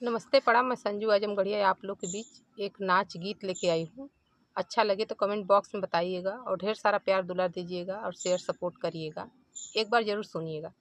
नमस्ते प्रणाम। मैं संजू आजमगढ़िया आप लोग के बीच एक नाच गीत लेके आई हूँ। अच्छा लगे तो कमेंट बॉक्स में बताइएगा और ढेर सारा प्यार दुलार दीजिएगा और शेयर सपोर्ट करिएगा। एक बार जरूर सुनिएगा।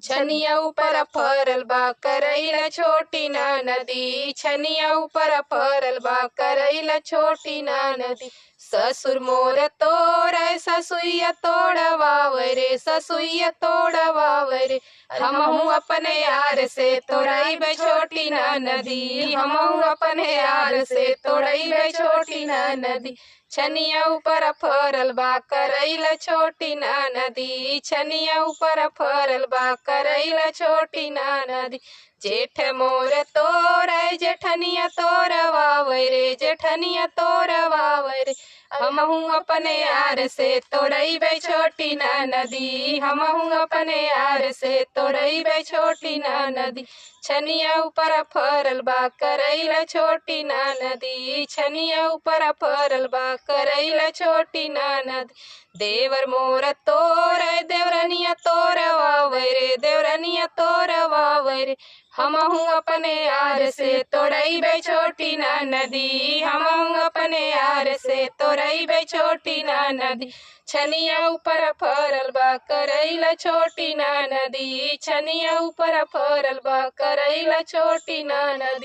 छनिया ऊपर फरल बा करैला छोटी ना नदी, छनिया ऊपर फरल बा करैला छोटी ना नदी। ससुर मोर तोरे ससुइया तोड़वावे रे, ससुइया तोड़वावे रे। हमहू अपने यार से तोड़ाइबे छोटी ना नदी, हमहू अपने यार से तोड़ाइबे छोटी ना नदी। छनिया ऊपर फरल बा करैला छोटी ना नदी, छनिया ऊपर फरल बा करैला छोटी ना नदी। जेठ मोर तोरे जेठनिया तोरवावे रे, जेठनिया तोरवावे रे। हमहू अपने यार से तोड़ाइबे छोटी ना नदी, हमहू अपने यार से तोड़ाइबे छोटी ना नदी। छनिया ऊपर फरल बा करैला छोटी ना नदी, छनिया ऊपर फरल बा करैला छोटी ना नदी। देवर मोर तोरे देवरनिया तोरवावे रे, देवरनिया तोरवावे रे। हमहू अपने यार से तोड़ाइबे छोटी ना नदी, हमहू अपने यार से तोड़ाइबे छोटी ना नदी। छनिया ऊपर फरल बा करैला छोटी ना नदी, छनिया ऊपर फरल बा करैला छोटी ना नदी।